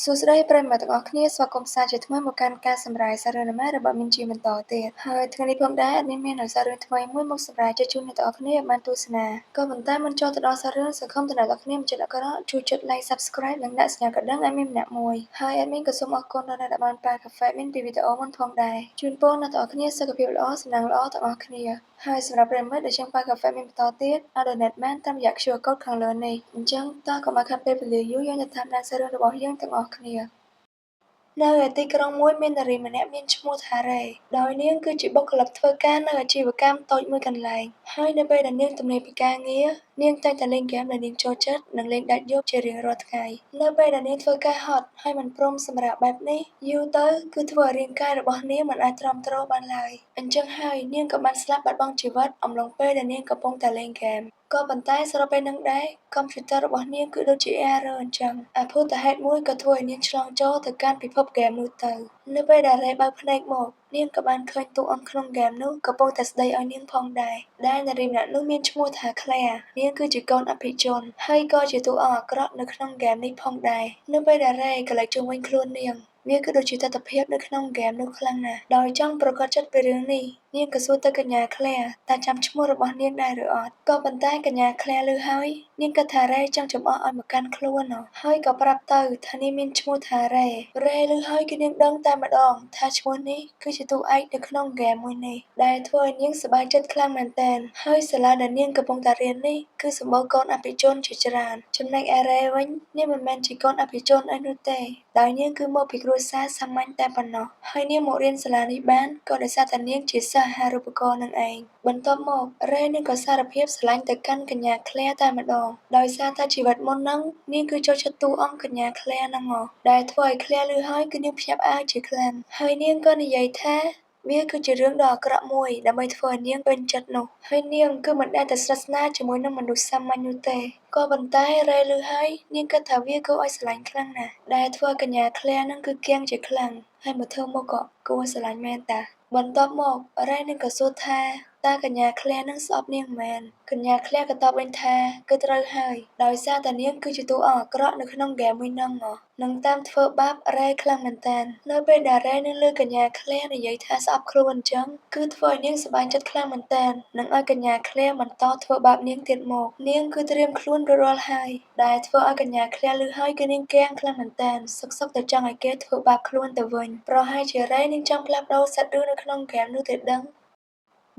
សួស្តីប្រិយមិត្តទាំងអស់គ្នាស្វាគមន៍សាជាថ្មីមកកាន់ការសម្រាយសាររឿងនិមិត្តរបស់មីនជាបន្តទៀតហើយថ្ងៃនេះផងដែរអត់មានសាររឿងថ្មីមួយមកសម្រាយជូនអ្នកទាំងអស់គ្នាបានទស្សនាក៏ប៉ុន្តែមុនចូលទៅដល់សាររឿងសង្ឃឹមថាអ្នកទាំងអស់គ្នាមិនចិត្តអាក្រក់ជួយចុច like subscribe និងដាក់សញ្ញាកណ្ដឹងឲ្យមានម្នាក់មួយហើយអេមីនក៏សូមអរគុណដល់អ្នកដែលបានប៉ាកាហ្វេមីនពីវីដេអូមុនផងដែរជូនពរអ្នកទាំងអស់គ្នាសុខភាពល្អសំណាងល្អទាំងអស់គ្នាហើយសម្រាប់ប្រិយមិត្តដែលចង់ប៉ាកាហ្វេមានបន្តទៀតអាច donate បានតាមរយៈ QR code ខាងលើនេះអញ្ចឹងតើកុំឲ្យខាតពេលវេលាយូរយើងទៅតាមដានសាររឿងរបស់យើងទាំងអស់គ្នានៅឯទីក្រុងមួយមាននារីម្នាក់មានឈ្មោះថារ៉េដោយនាងគឺជាបុគ្គលិកធ្វើការនៅអាជីវកម្មតូចមួយកន្លែងហើយនៅពេលដែលនាងទំនេរពីការងារនាងតែងតែលេងហ្គេមដែលនាងចូលចិត្តនិងលេងដាច់យប់ជារៀងរាល់ថ្ងៃនៅពេលដែលនាងធ្វើការហត់ហើយមិនព្រមសម្រាកបែបនេះយូរទៅគឺធ្វើឲ្យរាងកាយរបស់នាងមិនអាចទ្រាំទ្របានឡើយអញ្ចឹងហើយនាងក៏បានស្លាប់បាត់បង់ជីវិតអំឡុងពេលដែលនាងកំពុងតែលេងហ្គេមក៏ប៉ុន្តែស្របពេលនឹងដែរកុំព្យូទ័ររបស់នាងគឺដូចជា error អញ្ចឹងអភូតហេតុមួយក៏ធ្វើឲ្យនាងឆ្លងចូលទៅកាន់ពិភពហ្គេមនោះទៅនៅពេលដែលរ៉េបើកភ្នែកមកនាងក៏បានឃើញតួអង្គក្នុងហ្គេមនោះកំពុងតែស្ដីឲ្យនាងផងដែរដែលនារីម្នាក់នោះមានឈ្មោះថា Claire នាងគឺជាកូនអភិជនហើយក៏ជាតួអង្គអាក្រក់នៅក្នុងហ្គេមនេះផងដែរនៅពេលដែលរ៉េក៏លេចជុំវិញខ្លួននាងវាគឺដូចជាទិដ្ឋភាពនៅក្នុងហ្គេមនោះខ្លាំងណាស់ដោយចង់ប្រកាសចិត្តពីរឿងនេះនាងក៏សួរទៅកញ្ញា Claire តើចាំឈ្មោះរបស់នាងដែរឬអត់ក៏ប៉ុន្តែកញ្ញា Claire ឮហើយនាងគិតថារ៉េចង់ចំអកឲ្យមកកាន់ខ្លួនហើយក៏ប្រាប់ទៅថានាងមានឈ្មោះថារ៉េឮហើយគឺនាងដឹងតែម្ដងថាឈ្មោះនេះគឺជាតួឯកនៅក្នុងហ្គេមមួយនេះដែលធ្វើឲ្យនាងសប្បាយចិត្តខ្លាំងមែនទែនហើយសាលាដែលនាងកំពុងតែរៀននេះគឺសម្បូរកូនអភិជនជាច្រើនចំណែកឯរ៉េវិញនាងមិនមែនជាកូនអភិជនអីនោះទេដោយនាងគឺមកពីគ្រួសារសាមញ្ញតែប៉ុណ្ណោះហើយនាងមករៀនសាលានេះបានក៏ដោយសារតែនាងជាសិស្សអាហារូបករណ៍នឹងឯងបន្ទាប់មករ៉េនាងក៏សារភាពស្រឡាញ់ទៅកាន់កញ្ញា Claire តែម្ដងដោយសារតែជីវិតមុនហ្នឹងនាងគឺចូលចិត្តតួអង្គកញ្ញា Claire ហ្នឹងដែលធ្វើឲ្យ Claire ឮហើយគឺនាងភ្ញាក់ផ្អើលជាខ្លាំងហើយនាងក៏និយាយថាវាគឺជារឿងដ៏អាក្រក់មួយដើម្បីធ្វើឲ្យនាងពេញចិត្តនោះហើយនាងគឺមិនដែលតែស្និទ្ធស្នាលជាមួយនឹងមនុស្សសាមញ្ញនោះទេក៏ប៉ុន្តែរ៉េឮហើយនាងគិតថាវាគួរឲ្យស្រឡាញ់ខ្លាំងណាស់ដែលធ្វើឲ្យកញ្ញា Claire នឹងគឺគៀងជាខ្លាំងហើយមកធ្វើមកក៏គួរស្រឡាញ់មែនតាបន្ទាប់មករ៉េនឹងក៏សួរថាតើកញ្ញា Claire នឹងស្អប់នាងមែនកញ្ញា Claire ក៏តបវិញថាគឺត្រូវហើយដោយសារតែនាងគឺជាតួអង្គអាក្រក់នៅក្នុងហ្គេមមួយហ្នឹងនឹងតាមធ្វើបាបរ៉េខ្លាំងមែនតើនៅពេលដែលរ៉េនឹងលើកញ្ញា Claire និយាយថាស្អប់ខ្លួនអញ្ចឹងគឺធ្វើឲ្យនាងសប្បាយចិត្តខ្លាំងមែនតើនឹងឲ្យកញ្ញា Claire បន្តធ្វើបាបនាងទៀតមកនាងគឺត្រៀមខ្លួនរួចរាល់ហើយដែលធ្វើឲ្យកញ្ញា Claire ឮហើយគឺនាងគាំងខ្លាំងមែនតើសុកតែចង់ឲ្យគេធ្វើបាបខ្លួនទៅវិញប្រហែលជារ៉េនឹងចង់ផ្លាស់ប្ដូរសាច់រឿងនៅក្នុងហ្គេមនោះទៅដឹង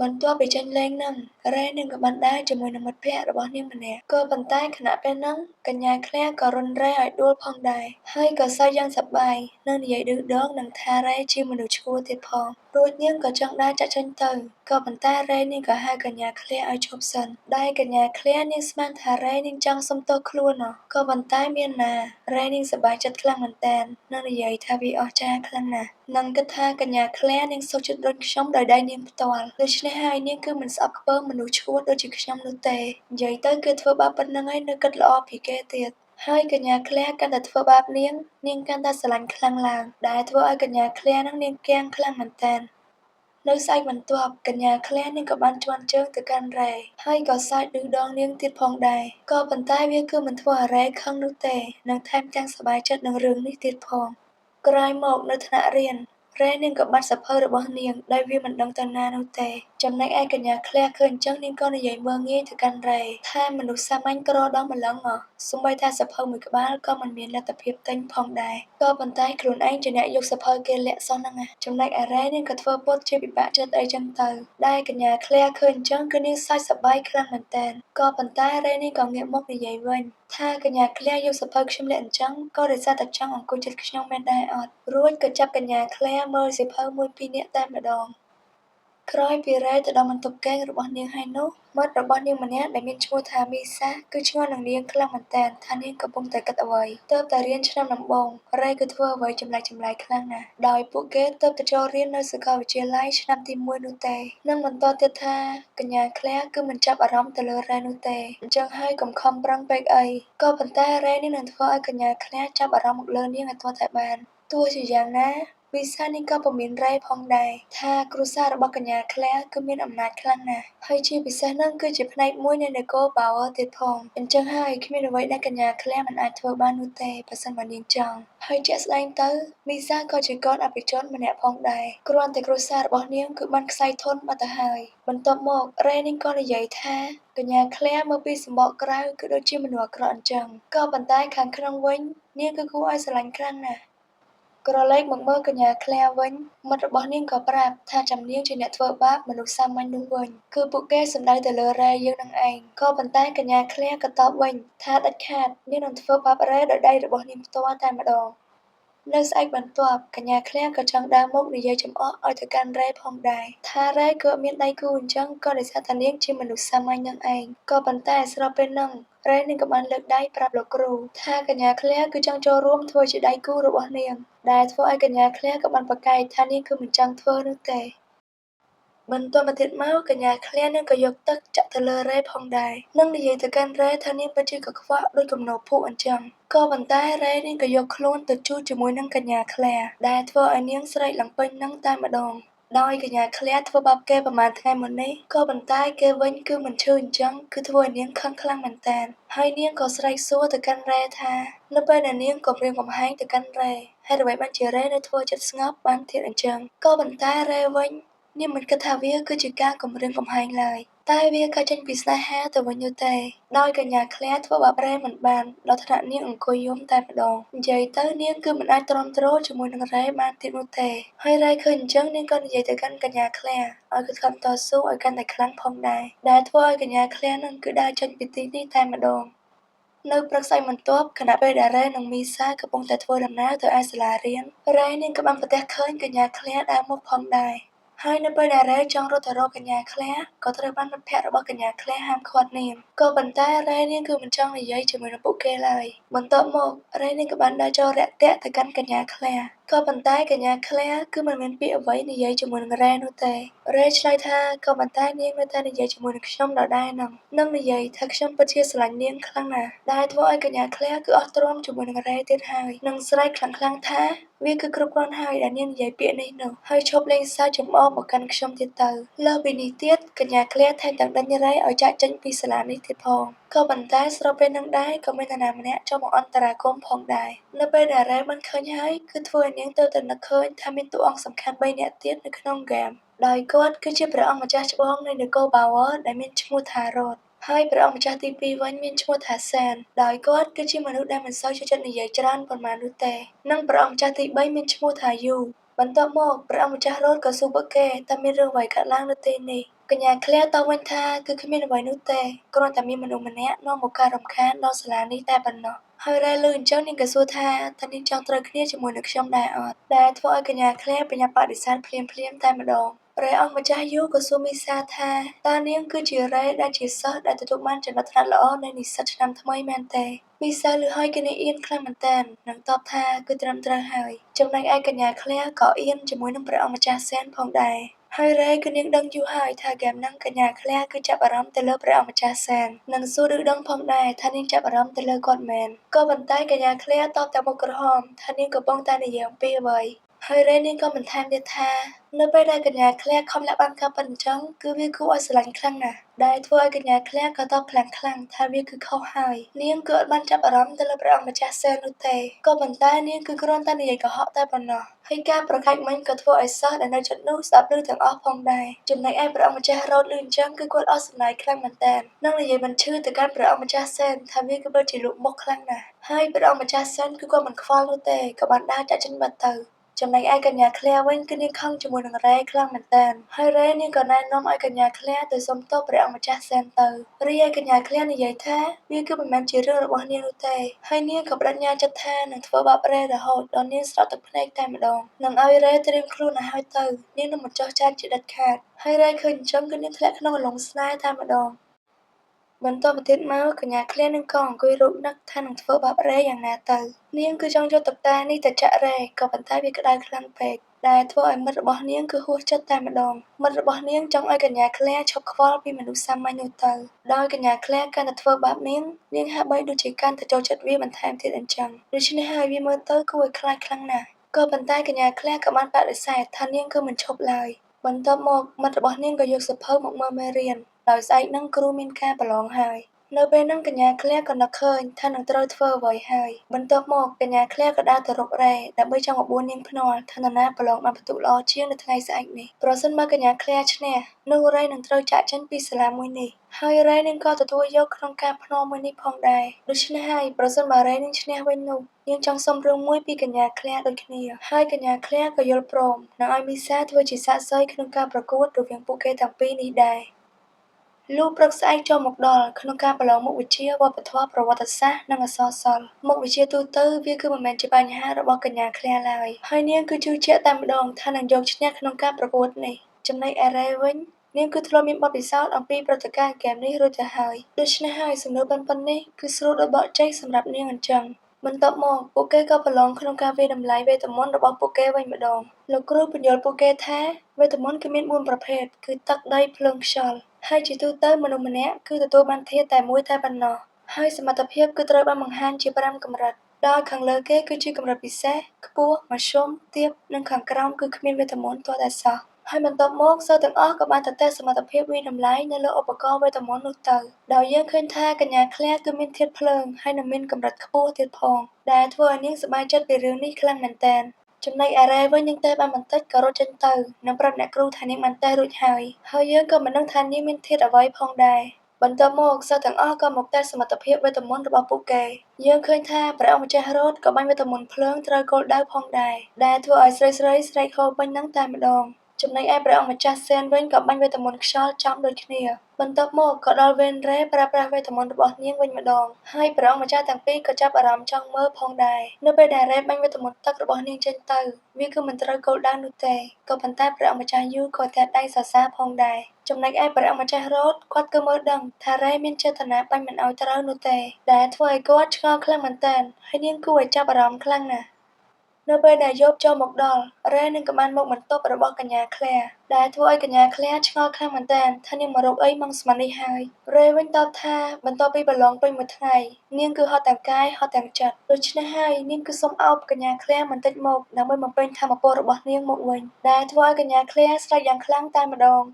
បន្ទាប់ពីចេញលេងហ្នឹងរ៉េនាងក៏បានដើរជាមួយនឹងមិត្តភក្តិរបស់នាងម្នាក់ក៏ប៉ុន្តែខណៈពេលហ្នឹងកញ្ញា Claire ក៏រុនរ៉េឲ្យដួលផងដែរហើយក៏សើចយ៉ាងសប្បាយនិងនិយាយឌឺដងនឹងថារ៉េជាមនុស្សឈ្គួរទៀតផងរួចនាងក៏ចង់ដើរចាក់ចេញទៅក៏ប៉ុន្តែរ៉េនាងក៏ហៅកញ្ញា Claire ឲ្យឈប់សិនដែលកញ្ញា Claire នាងស្មានថារ៉េនាងចង់សុំទោសខ្លួនក៏ប៉ុន្តែមានណារ៉េនាងសប្បាយចិត្តខ្លាំងមែនតើនិងនិយាយថាវាអស្ចារ្យខ្លាំងណាស់និងគិតថាកញ្ញា Claire នាងសុខចិត្តដូចខ្ញុំដោយដៃនាងផ្ទាល់ដូច្នេះហើយនាងគឺមិនស្អប់ខ្ពើមមនុស្សឈួតដូចជាខ្ញុំនោះទេនិយាយទៅគឺធ្វើបាបប៉ុណ្្នឹងឯងនៅគិតល្អពីគេទៀតហើយកញ្ញា Claire កាន់តែធ្វើបាបនាងកាន់តែស្រឡាញ់ខ្លាំងឡើងដែលធ្វើឲ្យកញ្ញា Claire នឹងនាងគាំងខ្លាំងមែនតើនៅស្អែកបន្ទាប់កញ្ញា Claire នាងក៏បានជាន់ជើងទៅកាន់រ៉េហើយក៏សើចឌឺដងនាងទៀតផងដែរក៏ប៉ុន្តែវាគឺមិនធ្វើឲ្យរ៉េខឹងនោះទេនិងថែមទាំងសប្បាយចិត្តនឹងរឿងនេះទៀតផងក្រោយមកនៅថ្នាក់រៀនរ៉េនាងក៏បាត់សៀវភៅរបស់នាងដោយវាមិនដឹងទៅណានោះទេចំណែកឯកញ្ញា Claire ឃើញអញ្ចឹងនាងក៏និយាយមើលងាយទៅកាន់រ៉េថាមនុស្សសាមញ្ញក្រដល់ម្លឹងសូម្បីតែសៀវភៅមួយក្បាលក៏មិនមានលទ្ធភាពទិញផងដែរក៏ប៉ុន្តែខ្លួនឯងជាអ្នកយកសៀវភៅគេលាក់សោះហ្នឹងណាចំណែកឯរ៉េនាងក៏ធ្វើពុតជាពិបាកចិត្តអីចឹងទៅដែលកញ្ញា Claire ឃើញអញ្ចឹងគឺនាងសើចសប្បាយខ្លាំងមែនទែនក៏ប៉ុន្តែរ៉េនាងក៏ងាកមកនិយាយវិញថាកញ្ញា Claire យកសៀវភៅខ្ញុំលាក់អញ្ចឹងក៏ដោយសារតែចង់អង្គុយជិតខ្ញុំមែនដែរអត់រួចក៏ចាប់កញ្ញា Claire មើលសៀវភៅមួយពីរនាក់តែម្ដងក្រោយពីរ៉េទៅដល់បន្ទប់គេងរបស់នាងហើយនោះមិត្តរបស់នាងម្នាក់ដែលមានឈ្មោះថាមីសាគឺឆ្ងល់នឹងនាងខ្លាំងមែនទែនថានាងកំពុងតែគិតអ្វីទើបតែរៀនឆ្នាំដំបូងរ៉េគឺធ្វើអ្វីចម្លែកខ្លាំងណាស់ដោយពួកគេទើបតែចូលរៀននៅសាកលវិទ្យាល័យឆ្នាំទី1នោះទេនិងបន្តទៀតថាកញ្ញា Claire គឺមិនចាប់អារម្មណ៍ទៅលើរ៉េនោះទេអញ្ចឹងហើយកុំខំប្រឹងពេកអីក៏ប៉ុន្តែរ៉េនេះនឹងធ្វើឲ្យកញ្ញា Claire ចាប់អារម្មណ៍មកលើនាងឲ្យទាល់តែបានទោះជាយ៉ាងណា វិសានេះក៏ពុំមានរ៉េផងដែរថាគ្រួសាររបស់កញ្ញាឃ្លាគឺមានអំណាចខ្លាំងណាស់ហើយជាពិសេសនោះគឺជាផ្នែកមួយនៃនគរបាវទៀតផងអញ្ចឹងហើយគ្មានអ្វីដែលកញ្ញាឃ្លាមិនអាចធ្វើបាននោះទេបើសិនបើនាងចង់ហើយជាក់ស្ដែងទៅមីសាក៏ជាកូនអភិជនម្នាក់ផងដែរគ្រាន់តែគ្រួសាររបស់នាងគឺបានខ្សែធនបាត់ទៅហើយបន្ទាប់មករ៉េនាងក៏និយាយថាកញ្ញាឃ្លាមើលពីសម្បកក្រៅគឺដូចជាមនុស្សអាក្រក់អញ្ចឹងក៏ប៉ុន្តែខាងក្នុងវិញនាងគឺគួរឲ្យស្រឡាញ់ខ្លាំងណាស់ក្រឡេកមកមើលកញ្ញាឃ្លាវិញមិត្តរបស់នាងក៏ប្រាប់ថាចាំនាងជាអ្នកធ្វើបាបមនុស្សសាមញ្ញនោះវិញគឺពួកគេសំដៅទៅលើរ៉េយើងនឹងឯងក៏ប៉ុន្តែកញ្ញាឃ្លាក៏តបវិញថាដាច់ខាតនាងនឹងធ្វើបាបរ៉េដោយដៃរបស់នាងផ្ទាល់តែម្ដងនៅស្អែកបន្ទាប់កញ្ញាឃ្លាំងក៏ចង់ដើរមកនិយាយចំអកឲ្យទៅកាន់រ៉េផងដែរថារ៉េគឺអត់មានដៃគូអញ្ចឹងក៏ដោយសារតែនាងជាមនុស្សសាមញ្ញនឹងឯងក៏ប៉ុន្តែស្របពេលហ្នឹងរ៉េនាងក៏បានលើកដៃប្រាប់លោកគ្រូថាកញ្ញាឃ្លាំងគឺចង់ចូលរួមធ្វើជាដៃគូរបស់នាងដែលធ្វើឲ្យកញ្ញាឃ្លាំងក៏បានប្រកែកថានាងគឺមិនចង់ធ្វើនោះទេបន្ទាប់មកទៀតមកកញ្ញាឃ្លាននឹងក៏យកទឹកចាក់ទៅលើរ៉េផងដែរនឹងនិយាយទៅកាន់រ៉េថានាងពិតជាកខ្វក់ដូចគំនរភក់អញ្ចឹងក៏ប៉ុន្តែរ៉េនាងក៏យកខ្លួនទៅជួបជាមួយនឹងកញ្ញាឃ្លាដែលធ្វើឲ្យនាងស្រែកឡើងពេញនឹងតែម្ដងដោយកញ្ញាឃ្លាធ្វើបាបគេប្រហែលថ្ងៃមុននេះក៏ប៉ុន្តែគេវិញគឺមិនឈឺអញ្ចឹងគឺធ្វើឲ្យនាងខឹងខ្លាំងមែនតើហើយនាងក៏ស្រែកសួរទៅកាន់រ៉េថានៅពេលដែលនាងគំរាមកំហែងទៅកាន់រ៉េហេតុអ្វីបានជារ៉េនៅធ្វើចិត្តស្ងប់បានទៀតអញ្ចឹងក៏ប៉ុន្តែរ៉េវិញនាងមិនគិតថាវាគឺជាការគំរាមកំហែងឡើយតែវាកើតចេញពីស្នេហាទៅវិញនោះទេដោយកញ្ញាឃ្លាធ្វើបាបរ៉េមិនបានដល់ថ្នាក់នាងអង្គុយយំតែម្ដងនិយាយទៅនាងគឺមិនអាចទ្រាំទ្រជាមួយនឹងរ៉េបានទៀតនោះទេហើយរ៉េឃើញអញ្ចឹងនាងក៏និយាយទៅកាន់កញ្ញាឃ្លាឲ្យគឺខំតស៊ូឲ្យកាន់តែខ្លាំងផងដែរដែលធ្វើឲ្យកញ្ញាឃ្លានឹងគឺដើរចេញពីទីនេះតែម្ដងនៅព្រឹកស្អែកបន្ទាប់ខណៈពេលដែលរ៉េនិងមីសាកំពុងតែធ្វើដំណើរទៅឯសាលារៀនរ៉េនាងក៏បានប្រទះឃើញកញ្ញាឃ្លាដើរមកផងដែរហើយនៅពេលដែលរ៉េចង់រត់ទៅរកកញ្ញាឃ្លាក៏ត្រូវបានមិត្តភក្តិរបស់កញ្ញាឃ្លាហាមឃាត់នាងក៏ប៉ុន្តែរ៉េនាងគឺមិនចង់និយាយជាមួយនឹងពួកគេឡើយបន្ទាប់មករ៉េនាងក៏បានដើរចូលរាក់ទាក់ទៅកាន់កញ្ញាឃ្លាក៏ប៉ុន្តែកញ្ញាឃ្លាគឺមិនមានពាក្យអ្វីនិយាយជាមួយនឹងរ៉េនោះទេរ៉េឆ្លើយថាក៏ប៉ុន្តែនាងនៅតែនិយាយជាមួយនឹងខ្ញុំដដែលនឹងនិយាយថាខ្ញុំពិតជាស្រឡាញ់នាងខ្លាំងណាស់ដែលធ្វើឲ្យកញ្ញាឃ្លាគឺអស់ទ្រាំជាមួយនឹងរ៉េទៀតហើយនឹងស្រែកខ្លាំងៗថាវាគឺគ្រប់គ្រាន់ហើយដែលនាងនិយាយពាក្យនេះនោះហើយឈប់លេងសើចចំអកមកកាន់ខ្ញុំទៀតទៅលើសពីនេះទៀតកញ្ញាឃ្លាថែមទាំងដេញរ៉េឲ្យចាកចេញពីសាលានេះទៀតផងក៏ប៉ុន្តែស្របពេលនឹងដែរក៏មាននរណាម្នាក់ចូលមកអន្តរាគមន៍ផងដែរនៅពេលដែលរ៉េបានឃើញហើយគឺធ្វើឲ្យនាងទៅតែនឹកឃើញថាមានតួអង្គសំខាន់3នាក់ទៀតនៅក្នុងហ្គេមដោយគាត់គឺជាព្រះអង្គម្ចាស់ច្បងនៃនគរបាវដែលមានឈ្មោះថារ៉ូតហើយព្រះអង្គម្ចាស់ទី2វិញមានឈ្មោះថាសានដោយគាត់គឺជាមនុស្សដែលមិនសូវចូលចិត្តនិយាយច្រើនប៉ុន្មាននោះទេនិងព្រះអង្គម្ចាស់ទី3មានឈ្មោះថាយូបន្ទាប់មកព្រះអង្គម្ចាស់រ៉ូតក៏សួរពួកគេតើមានរឿងអ្វីកើតឡើងនៅទីនេះកញ្ញាឃ្លាតបវិញថាគឺគ្មានអ្វីនោះទេគ្រាន់តែមានមនុស្សម្នាក់នាំមកការរំខានដល់សាលានេះតែប៉ុណ្ណោះហើយរ៉េលឺអញ្ចឹងនាងក៏សួរថាតើនាងចង់ត្រូវគ្នាជាមួយនឹងខ្ញុំដែរអត់ដែលធ្វើឲ្យកញ្ញាឃ្លាបញ្ញាបដិសេធភ្លាមៗតែម្ដងរ៉េអង្គម្ចាស់យូក៏សួរមីសាថាតើនាងគឺជារ៉េដែលជាសិស្សដែលទទួលបានចំណាត់ថ្នាក់ល្អនៃនិស្សិតឆ្នាំថ្មីមែនទេមីសាឮហើយក៏នេះអៀនខ្លាំងមែនទែននិងតបថាគឺត្រឹមត្រូវហើយចំណែកឯកញ្ញាឃ្លាក៏អៀនជាមួយនឹងព្រះអង្គម្ចាស់សែនផងដែរហើយរ៉េគឺនាងដឹងយូរហើយថាហ្គេមហ្នឹងកញ្ញាឃ្លាគឺចាប់អារម្មណ៍ទៅលើព្រះអង្គម្ចាស់សែននិងសួរដឹងផងដែរថានាងចាប់អារម្មណ៍ទៅលើគាត់មែនក៏ប៉ុន្តែកញ្ញាឃ្លាតបតែមុខក្រហមថានាងកំពុងតែនិយាយអំពីអ្វីហើយរ៉េនាងក៏បន្ថែមទៀតថានៅពេលដែលកញ្ញាឃ្លាខំលាក់បាំងការប៉ិនអញ្ចឹងគឺវាគួរឲ្យស្រឡាញ់ខ្លាំងណាស់ដែលធ្វើឲ្យកញ្ញាឃ្លាក៏តបខ្លាំងថាវាគឺខុសហើយនាងគឺអត់បានចាប់អារម្មណ៍ទៅលើព្រះអង្គម្ចាស់សែននោះទេក៏ប៉ុន្តែនាងគឺគ្រាន់តែនិយាយកុហកតែប៉ុណ្ណោះហើយការប្រកាច់មិញក៏ធ្វើឲ្យសិស្សដែលនៅជិតនោះស្ដាប់ឮទាំងអស់ផងដែរចំណែកឯព្រះអង្គម្ចាស់រ៉ូតឮអញ្ចឹងគឺគាត់អស់សំណាយខ្លាំងមែនតើនឹងនិយាយមិនឈឺទៅកាន់ព្រះអង្គម្ចាស់សែនថាវាគឺពិតជាលក់មុខខ្លាំងណាស់ហើយព្រះអង្គម្ចាស់សែនគឺគាត់មិនខ្វល់នោះទេក៏បានដើរចាក់ចេញបាត់ទៅចំណែកឯកញ្ញាឃ្លាវិញគឺនាងខឹងជាមួយនឹងរ៉េខ្លាំងមែនតើហើយរ៉េនាងក៏ណែនាំឲ្យកញ្ញាឃ្លាទៅសុំទោសព្រះអង្គម្ចាស់សែនទៅរីឯកញ្ញាឃ្លានិយាយថាវាគឺមិនមែនជារឿងរបស់នាងនោះទេហើយនាងក៏បដិញ្ញាចិត្តថានឹងធ្វើបាបរ៉េរហូតដល់នាងស្រក់ទឹកភ្នែកតែម្ដងនឹងឲ្យរ៉េត្រៀមខ្លួនឲ្យហើយទៅនាងនឹងមិនចោះចាញ់ជាដាច់ខាតហើយរ៉េឃើញអញ្ចឹងគឺនាងធ្លាក់ក្នុងអន្លង់ស្នេហ៍តែម្ដងបន្ទាប់មកទៀតមកកញ្ញាឃ្លានឹងក៏អង្គុយរោគនឹកថានឹងធ្វើបាបរ៉េយ៉ាងណាទៅនាងគឺចង់យកតុតានេះទៅចាក់រ៉េក៏ប៉ុន្តែវាក្តៅខ្លាំងពេកដែលធ្វើឲ្យមិត្តរបស់នាងគឺហួសចិត្តតែម្ដងមិត្តរបស់នាងចង់ឲ្យកញ្ញាឃ្លាឈប់ខ្វល់ពីមនុស្សសាមញ្ញនោះទៅដោយកញ្ញាឃ្លាកាន់តែធ្វើបាបនាងហាក់បីដូចជាកាន់តែចូលចិត្តវាបន្ថែមទៀតអញ្ចឹងដូច្នេះហើយវាមើលទៅគួរឲ្យខ្លាចខ្លាំងណាស់ ក៏ប៉ុន្តែកញ្ញាខ្លះក៏បានបដិសេធថានាងគឺមិនឈប់ឡើយបន្ទាប់មកមិត្តរបស់នាងក៏យកសៀវភៅមកមើលមេរៀនដោយស្អែកហ្នឹងគ្រូមានការប្រឡងហើយនៅពេលហ្នឹងកញ្ញាឃ្លាក៏នឹកឃើញថានឹងត្រូវធ្វើអ្វីហើយបន្ទាប់មកកញ្ញាឃ្លាក៏ដើរទៅរករ៉េដើម្បីចង់បបួលនាងភ្នាល់ថានរណាប្រឡងបានពិន្ទុល្អជាងនៅថ្ងៃស្អែកនេះប្រសិនបើកញ្ញាឃ្លាឈ្នះនោះរ៉េនឹងត្រូវចាកចេញពីសាលាមួយនេះហើយរ៉េនាងក៏ទទួលយកក្នុងការភ្នាល់មួយនេះផងដែរដូច្នេះហើយប្រសិនបើរ៉េនាងឈ្នះវិញនោះនាងចង់សុំរឿងមួយពីកញ្ញាឃ្លាដូចគ្នាហើយកញ្ញាឃ្លាក៏យល់ព្រមនឹងឲ្យមីសាធ្វើជាសាក្សីក្នុងការប្រកួតរវាងពួកគេទាំងពីរនេះដែរលុះព្រឹកស្អែកចូលមកដល់ក្នុងការប្រឡងមុខវិជ្ជាវប្បធម៌ប្រវត្តិសាស្ត្រនិងអក្សរសិល្ប៍មុខវិជ្ជាទូទៅវាគឺមិនមែនជាបញ្ហារបស់កញ្ញាឃ្លាឡើយហើយនាងគឺជឿជាក់តែម្ដងថានឹងយកឈ្នះក្នុងការប្រកួតនេះចំណែកឯរ៉េវិញនាងគឺធ្លាប់មានបទពិសោធន៍អំពីព្រឹត្តិការណ៍ហ្គេមនេះរួចទៅហើយដូច្នេះហើយសំណួរប៉ុណ្នេះគឺស្រួលដូចបកចេកសម្រាប់នាងអញ្ចឹងបន្ទាប់មកពួកគេក៏ប្រឡងក្នុងការវាយតម្លៃវេទមន្តរបស់ពួកគេវិញម្ដងលោកគ្រូពន្យល់ពួកគេថាវេទមន្តគឺមាន4ប្រភេទគឺទឹកដីភ្លើងខ្យល់ហើយជាទូទៅមនុស្សម្នាក់គឺទទួលបានធាតុតែមួយតែប៉ុណ្ណោះហើយសមត្ថភាពគឺត្រូវបានបង្ហាញជា5កម្រិតដោយខាងលើគេគឺជាកម្រិតពិសេសខ្ពស់មធ្យមទាបនិងខាងក្រោមគឺគ្មានវេទមន្តទាល់តែសោះហើយបន្ទាប់មកសិស្សទាំងអស់ក៏បានទៅតេស្តសមត្ថភាពវាយតម្លៃនៅលើឧបករណ៍វេទមន្តនោះទៅដោយយើងឃើញថាកញ្ញាឃ្លាគឺមានធាតុភ្លើងហើយនិងមានកម្រិតខ្ពស់ទៀតផងដែលធ្វើឲ្យនាងសប្បាយចិត្តពីរឿងនេះខ្លាំងមែនទែនចំណែកឯរ៉េវិញនាងតេស្តបានបន្តិចក៏រត់ចេញទៅនិងប្រាប់អ្នកគ្រូថានាងបានតេស្តរួចហើយយើងក៏មិនដឹងថានាងមានធាតុអ្វីផងដែរបន្ទាប់មកសិស្សទាំងអស់ក៏មកតេស្តសមត្ថភាពវេទមន្តរបស់ពួកគេយើងឃើញថាព្រះអង្គម្ចាស់រ៉ូតក៏បាញ់វេទមន្តភ្លើងត្រូវគោលដៅផងដែរដែលធ្វើឲ្យស្រីៗស្រែកហូរពេញនឹងតែម្ដងចំណែកឯព្រះអង្គម្ចាស់សេនវិញក៏បាញ់វេទមន្តខ្យល់ចំដូចគ្នាបន្ទាប់មកក៏ដល់វេនរ៉េប្រើប្រាស់វេទមន្តរបស់នាងវិញម្ដងហើយព្រះអង្គម្ចាស់ទាំងពីរក៏ចាប់អារម្មណ៍ចង់មើលផងដែរនៅពេលដែលរ៉េបាញ់វេទមន្តទឹករបស់នាងចេញទៅវាគឺមិនត្រូវគោលដៅនោះទេក៏ប៉ុន្តែព្រះអង្គម្ចាស់យូក៏តែដៃសរសើរផងដែរចំណែកឯព្រះអង្គម្ចាស់រ៉ូតគាត់ក៏មើលដឹងថារ៉េមានចេតនាបាញ់មិនឲ្យត្រូវនោះទេដែលធ្វើឲ្យគាត់ឆ្ងល់ខ្លាំងមែនទែនហើយនាងគួរឲ្យចាប់អារម្មណ៍ខ្លាំងណាស់នៅពេលដែលយប់ចូលមកដល់រ៉េនឹងក៏បានមកបន្ទប់របស់កញ្ញាឃ្លាដែលធ្វើឲ្យកញ្ញាឃ្លាឆ្ងល់ខ្លាំងមែនទែនថានាងមករកអីម៉ោងស្មាននេះហើយរ៉េវិញតបថាបន្ទាប់ពីប្រឡងពេញមួយថ្ងៃនាងគឺហត់ទាំងកាយហត់ទាំងចិត្តដូច្នេះហើយនាងគឺសុំអោបកញ្ញាឃ្លាបន្តិចមកដើម្បីបំពេញថាមពលរបស់នាងមកវិញដែលធ្វើឲ្យកញ្ញាឃ្លាស្រែកយ៉ាងខ្លាំងតែម្ដង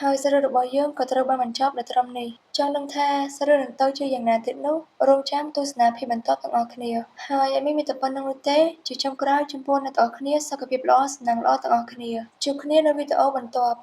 ហើយសារៈរបស់យើងក៏ត្រូវបានបញ្ចប់នៅត្រឹមនេះចង់ដឹងថាសារៈនឹងទៅជាយ៉ាងណាទៀតនោះរងចាំទស្សនាភាពបន្តទាំងអស់គ្នាហើយអីមានតែប៉ុណ្្នឹងនោះទេជាចុងក្រោយចំពោះអ្នកទាំងអស់គ្នាសុខភាពល្អសំណាងល្អទាំងអស់គ្នាជួបគ្នានៅវីដេអូបន្ទាប់